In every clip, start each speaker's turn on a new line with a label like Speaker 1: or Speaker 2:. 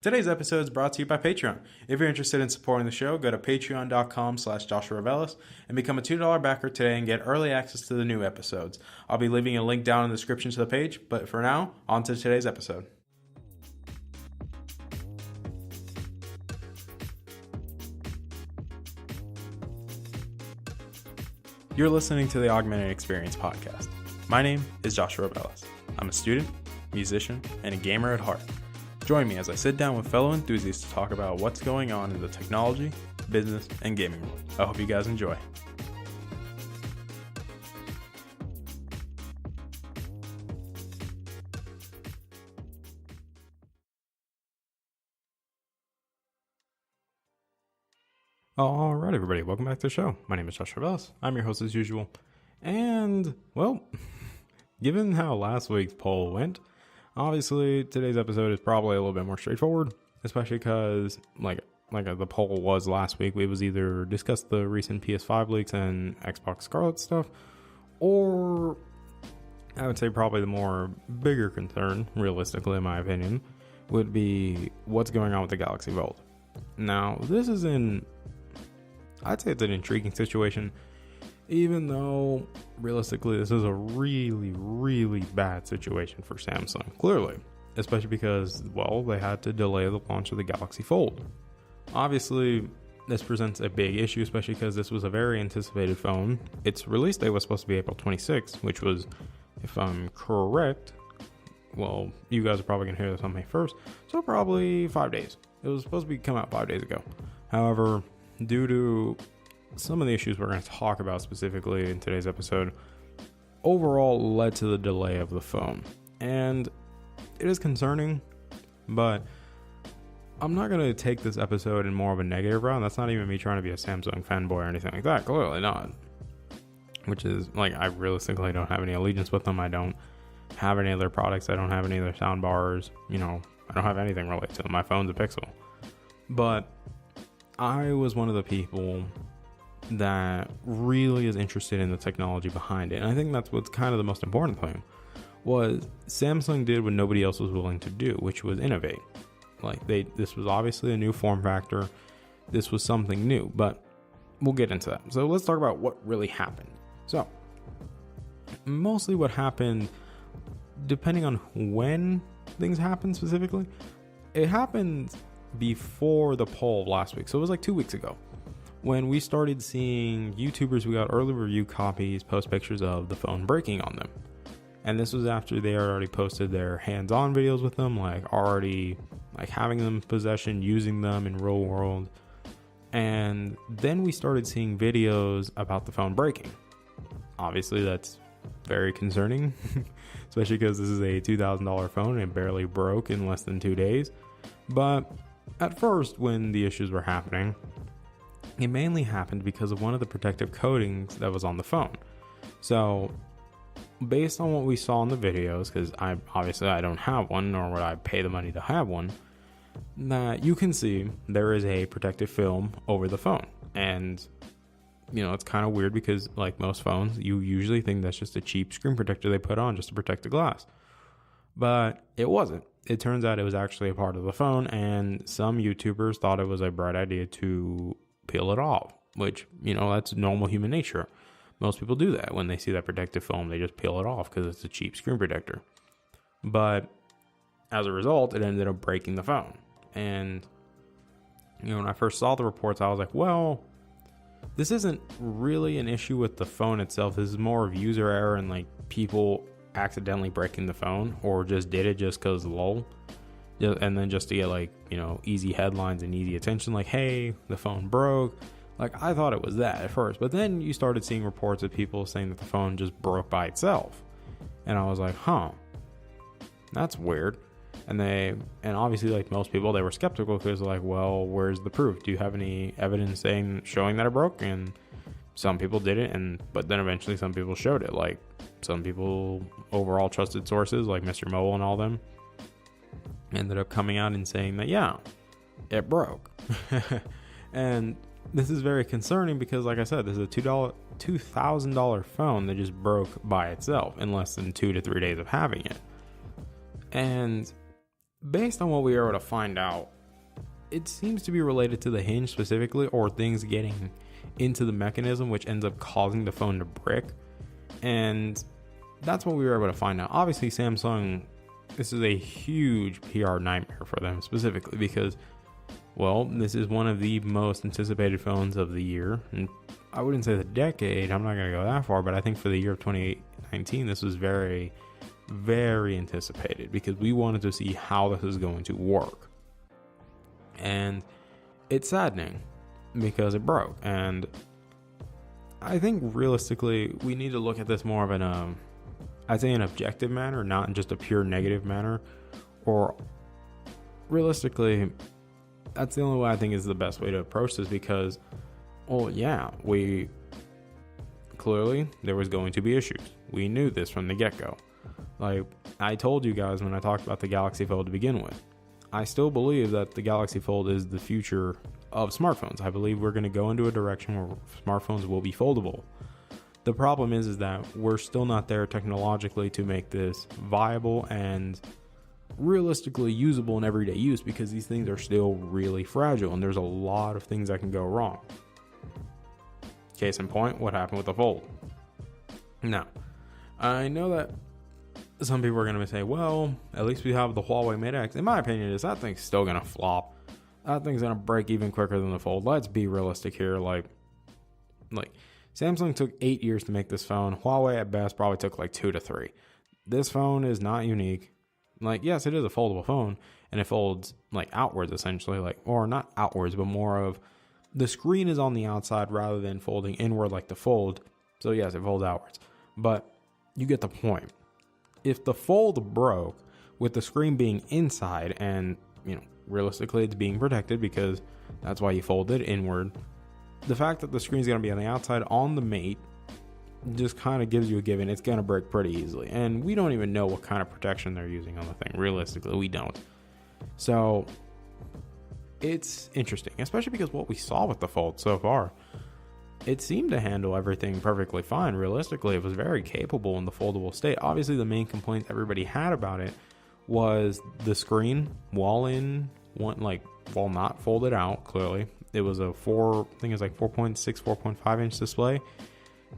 Speaker 1: Today's episode is brought to you by Patreon. If you're interested in supporting the show, go to patreon.com/JoshuaRevelis and become a $2 backer today and get early access to the new episodes. I'll be leaving a link down in the description to the page, but for now, on to today's episode. You're listening to the Augmented Experience podcast. My name is Joshua Revelis. I'm a student, musician, and a gamer at heart. Join me as I sit down with fellow enthusiasts to talk about what's going on in the technology, business, and gaming world. I hope you guys enjoy. Alright everybody, welcome back to the show. My name is Joshua Revelis. I'm your host as usual. And, well, given how last week's poll went, obviously, today's episode is probably a little bit more straightforward, especially because, like the poll was last week, we was either discuss the recent PS5 leaks and Xbox Scarlet stuff, or I would say probably the more bigger concern, realistically in my opinion, would be what's going on with the Galaxy Fold. Now, this is I'd say it's an intriguing situation, even though, realistically, this is a really, really bad situation for Samsung, clearly. Especially because, well, they had to delay the launch of the Galaxy Fold. Obviously, this presents a big issue, especially because this was a very anticipated phone. Its release date was supposed to be April 26th, which was, if I'm correct, well, you guys are probably going to hear this on May 1st, so probably 5 days. It was supposed to come out 5 days ago. However, due to some of the issues we're going to talk about specifically in today's episode, overall led to the delay of the phone. And it is concerning, but I'm not going to take this episode in more of a negative route. That's not even me trying to be a Samsung fanboy or anything like that. Clearly not. Which is, like, I realistically don't have any allegiance with them. I don't have any of their products. I don't have any of their sound bars. I don't have anything related to them. My phone's a Pixel. But I was one of the people that really is interested in the technology behind it. And I think that's what's kind of the most important thing, was Samsung did what nobody else was willing to do, which was innovate. This was obviously a new form factor. This was something new, but we'll get into that. So let's talk about what really happened. So mostly what happened, depending on when things happened specifically, it happened before the poll last week. So it was like 2 weeks ago when we started seeing YouTubers who got early review copies post pictures of the phone breaking on them. And this was after they had already posted their hands-on videos with them, already having them in possession, using them in real world. And then we started seeing videos about the phone breaking. Obviously, that's very concerning, especially because this is a $2,000 phone and it barely broke in less than 2 days. But at first, when the issues were happening, it mainly happened because of one of the protective coatings that was on the phone. So, based on what we saw in the videos, because I don't have one, nor would I pay the money to have one, that you can see there is a protective film over the phone. And, it's kind of weird because, like most phones, you usually think that's just a cheap screen protector they put on just to protect the glass. But it wasn't. It turns out it was actually a part of the phone, and some YouTubers thought it was a bright idea to peel it off, which, that's normal human nature. Most people do that. When they see that protective film, they just peel it off because it's a cheap screen protector. But as a result, it ended up breaking the phone. And, when I first saw the reports, I was like, well, this isn't really an issue with the phone itself. This is more of user error and people accidentally breaking the phone, or just did it just because lol. And then just to get easy headlines and easy attention, hey, the phone broke. I thought it was that at first, but then you started seeing reports of people saying that the phone just broke by itself. And I was like, that's weird. And obviously, like most people, they were skeptical because well, where's the proof? Do you have any evidence showing that it broke? And some people didn't, but then eventually some people showed it. Some people, overall trusted sources like Mr. Mobile and all them, ended up coming out and saying that, yeah, it broke. And this is very concerning because, like I said, this is a $2,000 phone that just broke by itself in less than 2 to 3 days of having it. And based on what we were able to find out, it seems to be related to the hinge specifically, or things getting into the mechanism, which ends up causing the phone to brick. And that's what we were able to find out. Obviously, Samsung, this is a huge PR nightmare for them specifically because, well, this is one of the most anticipated phones of the year. And I wouldn't say the decade, I'm not going to go that far, but I think for the year of 2019, this was very, very anticipated because we wanted to see how this is going to work. And it's saddening because it broke. And I think realistically, we need to look at this more of an, I'd say an objective manner, not in just a pure negative manner. Or realistically, that's the only way I think is the best way to approach this because, well, yeah, we clearly there was going to be issues. We knew this from the get-go. Like I told you guys when I talked about the Galaxy Fold to begin with, I still believe that the Galaxy Fold is the future of smartphones. I believe we're going to go into a direction where smartphones will be foldable. The problem is that we're still not there technologically to make this viable and realistically usable in everyday use because these things are still really fragile and there's a lot of things that can go wrong. Case in point, what happened with the Fold? Now, I know that some people are going to say, well, at least we have the Huawei Mate X. In my opinion, that thing's still going to flop. That thing's going to break even quicker than the Fold. Let's be realistic here. Like Samsung took 8 years to make this phone. Huawei at best probably took like 2 to 3. This phone is not unique. Like, yes, it is a foldable phone and it folds like outwards essentially, like, or not outwards, but more of the screen is on the outside rather than folding inward like the Fold. So yes, it folds outwards, but you get the point. If the Fold broke with the screen being inside and, realistically it's being protected because that's why you fold it inward, the fact that the screen's going to be on the outside on the Mate just kind of gives you a given. It's going to break pretty easily. And we don't even know what kind of protection they're using on the thing. Realistically, we don't. So it's interesting, especially because what we saw with the Fold so far, it seemed to handle everything perfectly fine. Realistically, it was very capable in the foldable state. Obviously, the main complaint everybody had about it was the screen while not folded out. Clearly, it was a 4.6, 4.5 inch display,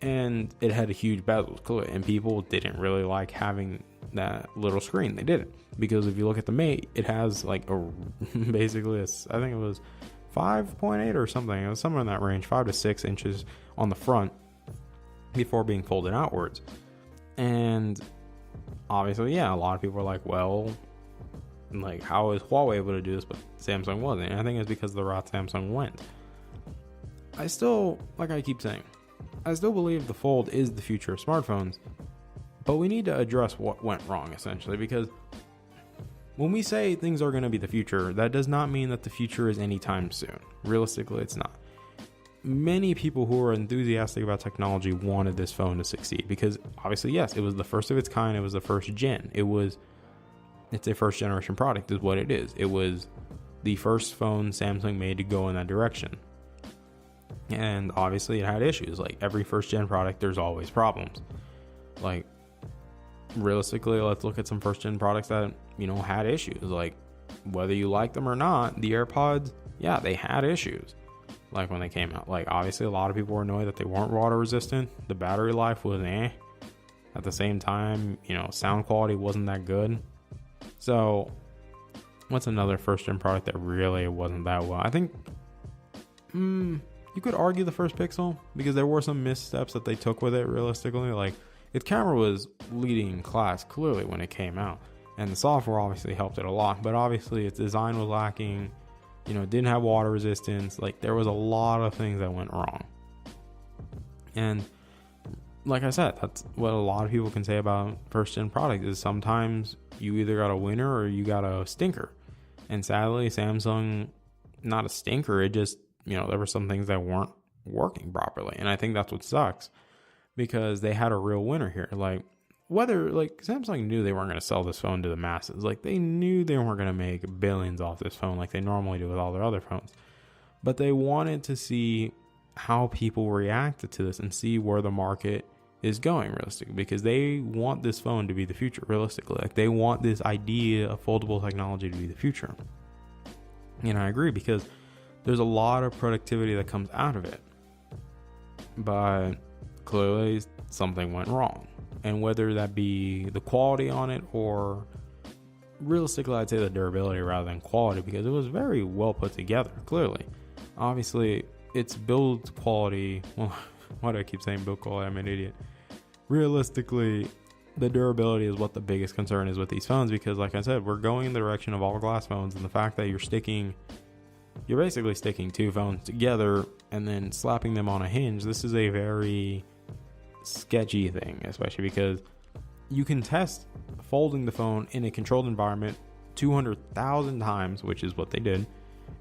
Speaker 1: and it had a huge bezel. Clearly, and people didn't really like having that little screen. They didn't, because if you look at the Mate, it has like basically I think it was 5.8 or something. It was somewhere in that range, 5 to 6 inches on the front before being folded outwards. And obviously, yeah, a lot of people are like, well, like, how is Huawei able to do this, but Samsung wasn't? And I think it's because of the route Samsung went. I still, like I keep saying, I still believe the Fold is the future of smartphones, but we need to address what went wrong, essentially, because when we say things are going to be the future, that does not mean that the future is anytime soon. Realistically, it's not. Many people who are enthusiastic about technology wanted this phone to succeed because obviously, yes, it was the first of its kind. It was the first gen. It's a first generation product is what it is. It was the first phone Samsung made to go in that direction. And obviously it had issues. Like every first gen product, there's always problems. Like realistically, let's look at some first gen products that, had issues. Like whether you like them or not, the AirPods, yeah, they had issues. Like when they came out, like obviously a lot of people were annoyed that they weren't water resistant. The battery life was At the same time, sound quality wasn't that good. So what's another first gen product that really wasn't that well? I think you could argue the first Pixel, because there were some missteps that they took with it. Realistically, like its camera was leading class clearly when it came out, and the software obviously helped it a lot, but obviously its design was lacking. It didn't have water resistance. Like there was a lot of things that went wrong. And like I said, that's what a lot of people can say about first gen products is sometimes you either got a winner or you got a stinker. And sadly, Samsung, not a stinker. It just, there were some things that weren't working properly. And I think that's what sucks, because they had a real winner here. Like Samsung knew they weren't going to sell this phone to the masses. Like they knew they weren't going to make billions off this phone like they normally do with all their other phones. But they wanted to see how people reacted to this and see where the market is going realistically, because they want this phone to be the future realistically. Like, they want this idea of foldable technology to be the future. And I agree, because there's a lot of productivity that comes out of it. But clearly something went wrong. And whether that be the quality on it, or realistically I'd say the durability rather than quality, because it was very well put together, clearly. Obviously, it's build quality. Well, why do I keep saying build quality? I'm an idiot. Realistically, the durability is what the biggest concern is with these phones, because like I said, we're going in the direction of all glass phones, and the fact that you're basically sticking two phones together and then slapping them on a hinge. This is a very sketchy thing, especially because you can test folding the phone in a controlled environment 200,000 times, which is what they did,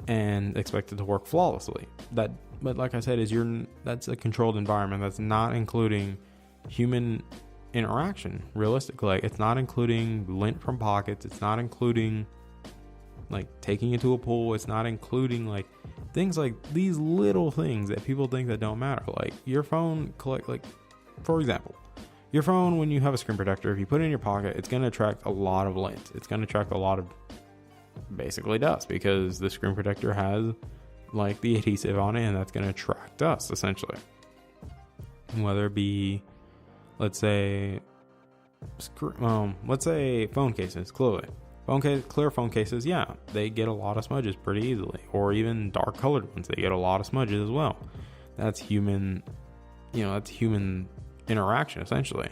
Speaker 1: and expect it to work flawlessly. But like I said, that's a controlled environment. That's not including human interaction. Realistically, like, it's not including lint from pockets. It's not including like taking it to a pool. It's not including like things like these little things that people think that don't matter. Like your phone for example, your phone, when you have a screen protector, if you put it in your pocket, it's going to attract a lot of lint. It's going to attract a lot of basically dust, because the screen protector has like the adhesive on it, and that's going to attract dust essentially. Whether it be, let's say phone cases, clearly. Clear phone cases, yeah, they get a lot of smudges pretty easily. Or even dark colored ones, they get a lot of smudges as well. That's human interaction essentially.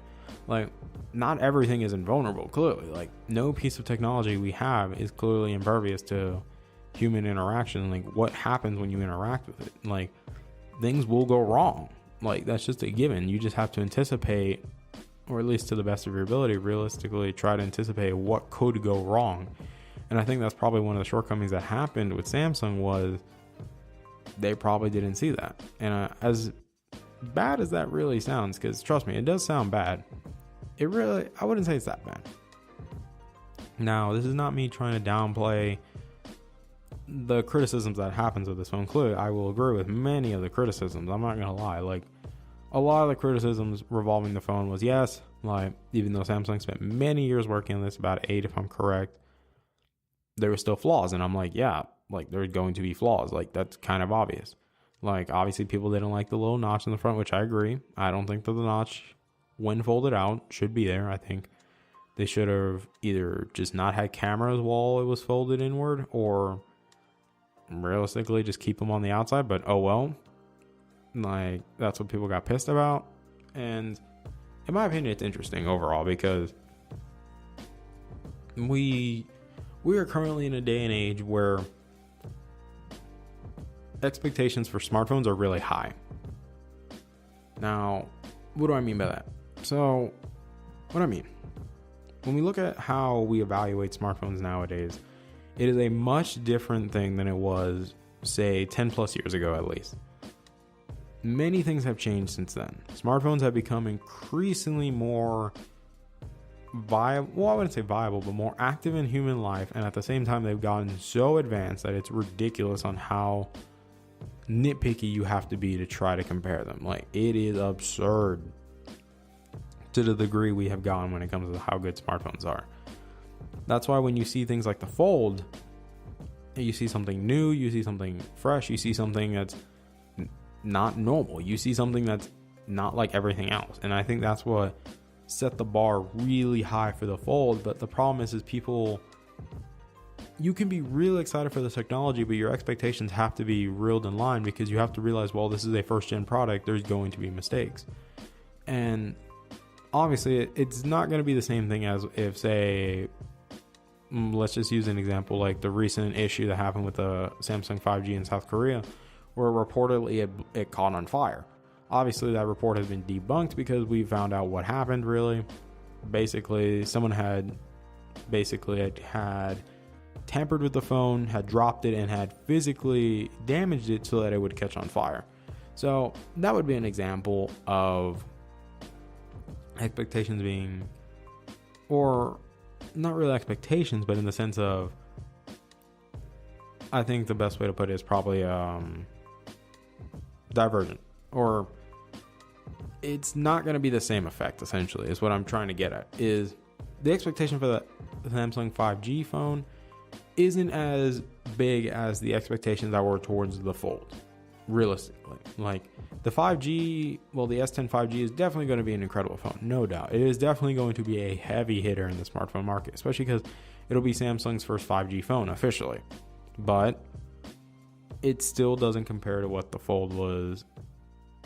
Speaker 1: Like, not everything is invulnerable, clearly. Like, no piece of technology we have is clearly impervious to human interaction. Like, what happens when you interact with it? Like, things will go wrong. Like, that's just a given. You just have to anticipate, or at least to the best of your ability, realistically try to anticipate what could go wrong. And I think that's probably one of the shortcomings that happened with Samsung, was they probably didn't see that. And as bad as that really sounds, because trust me, it does sound bad, I wouldn't say it's that bad. Now, this is not me trying to downplay the criticisms that happens with this phone. Clearly, I will agree with many of the criticisms. I'm not gonna lie. Like, a lot of the criticisms revolving the phone was, yes, like, even though Samsung spent many years working on this, about 8 if I'm correct, there were still flaws. And I'm like, yeah, like, there's going to be flaws. Like, that's kind of obvious. Like, obviously people didn't like the little notch in the front, which I agree. I don't think that the notch, when folded out, should be there. I think they should have either just not had cameras while it was folded inward, or realistically just keep them on the outside. But oh well. Like, that's what people got pissed about. And in my opinion, it's interesting overall, because we are currently in a day and age where expectations for smartphones are really high. Now, what do I mean by that? So, what I mean, when we look at how we evaluate smartphones nowadays, it is a much different thing than it was, say, 10 plus years ago at least. Many things have changed since then. Smartphones have become increasingly more viable. Well, I wouldn't say viable, but more active in human life. And at the same time, they've gotten so advanced that it's ridiculous on how nitpicky you have to be to try to compare them. Like, it is absurd to the degree we have gone when it comes to how good smartphones are. That's why when you see things like the Fold, you see something new, you see something fresh, you see something that's not normal. You see something that's not like everything else. And I think that's what set the bar really high for the Fold. But the problem is people, you can be really excited for the technology, but your expectations have to be reeled in line, because you have to realize, well, this is a first gen product. There's going to be mistakes. And obviously it's not going to be the same thing as if, say, let's just use an example like the recent issue that happened with the Samsung 5G in South Korea, where reportedly it caught on fire. Obviously, that report has been debunked because we found out what happened, really. Basically, someone had tampered with the phone, had dropped it, and had physically damaged it so that it would catch on fire. So that would be an example of expectations being, or not really expectations, but in the sense of, I think the best way to put it is probably divergent, or it's not going to be the same effect, essentially, is what I'm trying to get at. Is the expectation for the Samsung 5G phone isn't as big as the expectations that were towards the Fold, realistically. Like, the 5G, well, the S10 5G is definitely going to be an incredible phone, no doubt. It is definitely going to be a heavy hitter in the smartphone market, especially because it'll be Samsung's first 5G phone officially. But it still doesn't compare to what the Fold was,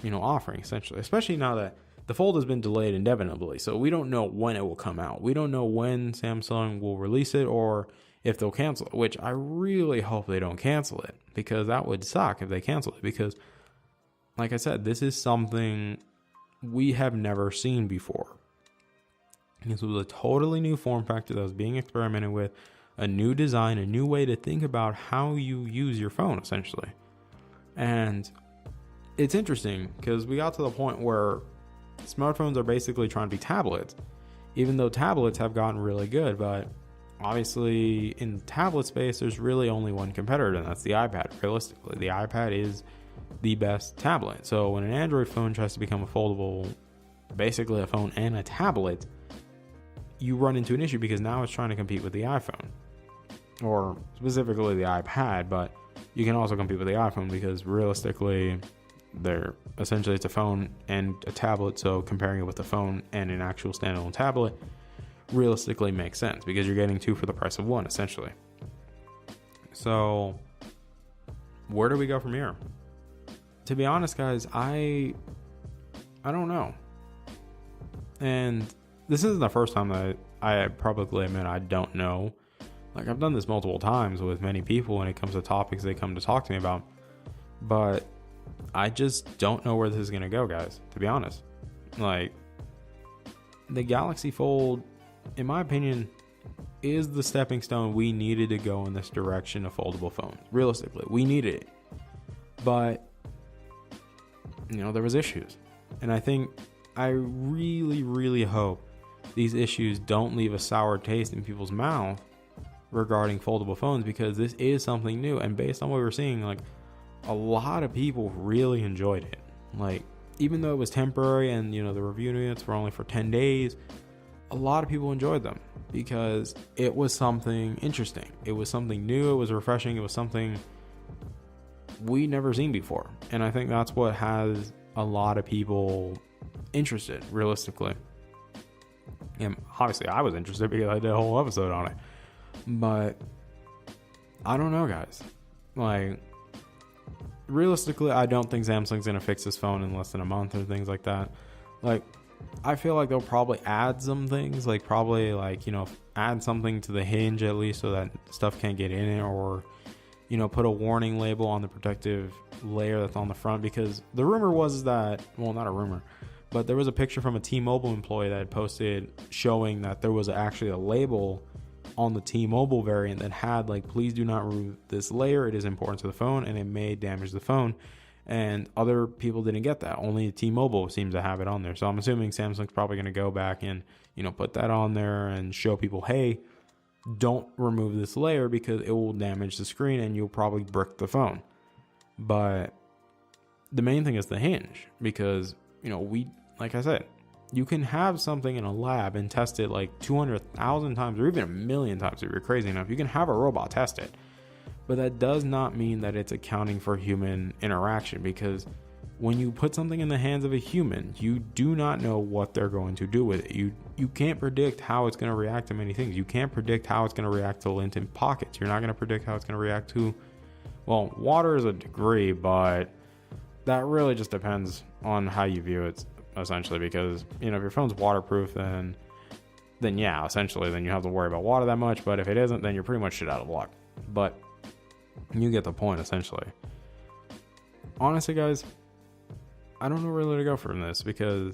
Speaker 1: offering, essentially, especially now that the Fold has been delayed indefinitely. So we don't know when it will come out. We don't know when Samsung will release it or if they'll cancel it, which I really hope they don't cancel it, because that would suck if they cancel it. Because, like I said, this is something we have never seen before. This was a totally new form factor that was being experimented with, a new design, a new way to think about how you use your phone, essentially. And it's interesting because we got to the point where smartphones are basically trying to be tablets, even though tablets have gotten really good. But obviously in tablet space, there's really only one competitor, and that's the iPad. Realistically, the iPad is the best tablet. So when an Android phone tries to become a foldable, basically a phone and a tablet, you run into an issue because now it's trying to compete with the iPhone, or specifically the iPad, but you can also compete with the iPhone because realistically it's a phone and a tablet, so comparing it with a phone and an actual standalone tablet realistically makes sense because you're getting two for the price of one, essentially. So where do we go from here? To be honest, guys, I don't know. And this isn't the first time that I publicly admit I don't know. Like, I've done this multiple times with many people when it comes to topics they come to talk to me about. But I just don't know where this is going to go, guys, to be honest. Like, the Galaxy Fold, in my opinion, is the stepping stone we needed to go in this direction of foldable phones. Realistically, we needed it. But, there was issues. And I really, really hope these issues don't leave a sour taste in people's mouth regarding foldable phones, because this is something new. And based on what we're seeing, like, a lot of people really enjoyed it. Like, even though it was temporary and, the review units were only for 10 days, a lot of people enjoyed them because it was something interesting. It was something new. It was refreshing. It was something we never seen before. And I think that's what has a lot of people interested, realistically. And obviously I was interested because I did a whole episode on it. But I don't know, guys. Like, realistically, I don't think Samsung's going to fix this phone in less than a month or things like that. Like, I feel like they'll probably add some things, add something to the hinge at least so that stuff can't get in it, or, put a warning label on the protective layer that's on the front. Because the rumor was that, well, not a rumor, but there was a picture from a T-Mobile employee that had posted showing that there was actually a label on the T-Mobile variant that had, like, please do not remove this layer. It is important to the phone and it may damage the phone. And other people didn't get that. Only T-Mobile seems to have it on there. So I'm assuming Samsung's probably going to go back and, put that on there and show people, hey, don't remove this layer because it will damage the screen and you'll probably brick the phone. But the main thing is the hinge, because, like I said, you can have something in a lab and test it like 200,000 times or even a million times if you're crazy enough. You can have a robot test it. But that does not mean that it's accounting for human interaction, because when you put something in the hands of a human, you do not know what they're going to do with it. You can't predict how it's going to react to many things. You can't predict how it's going to react to lint in pockets. You're not going to predict how it's going to react to, well, water is a degree, but that really just depends on how you view it, essentially. Because, if your phone's waterproof, then yeah, essentially, then you have to worry about water that much. But if it isn't, then you're pretty much shit out of luck. But you get the point, essentially. Honestly, guys, I don't know where to go from this, because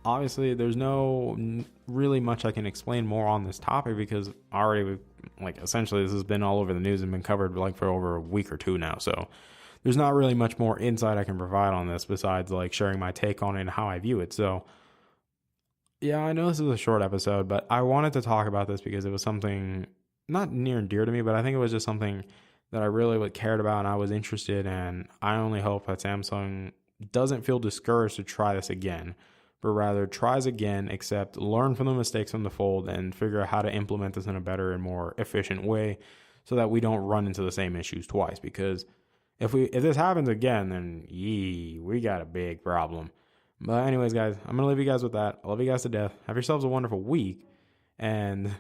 Speaker 1: obviously there's no really much I can explain more on this topic, because already, essentially this has been all over the news and been covered for over a week or two now. So there's not really much more insight I can provide on this besides sharing my take on it and how I view it. So yeah, I know this is a short episode, but I wanted to talk about this because it was something not near and dear to me, but I think it was just something that I really cared about and I was interested in. I only hope that Samsung doesn't feel discouraged to try this again, but rather tries again, except learn from the mistakes from the fold and figure out how to implement this in a better and more efficient way so that we don't run into the same issues twice. Because if this happens again, then we got a big problem. But anyways, guys, I'm going to leave you guys with that. I love you guys to death. Have yourselves a wonderful week. And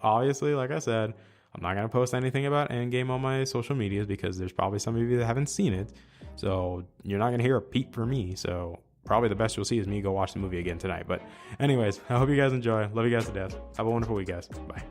Speaker 1: obviously, like I said, I'm not going to post anything about Endgame on my social medias because there's probably some of you that haven't seen it. So you're not going to hear a peep from me. So probably the best you'll see is me go watch the movie again tonight. But anyways, I hope you guys enjoy. Love you guys to death. Have a wonderful week, guys. Bye.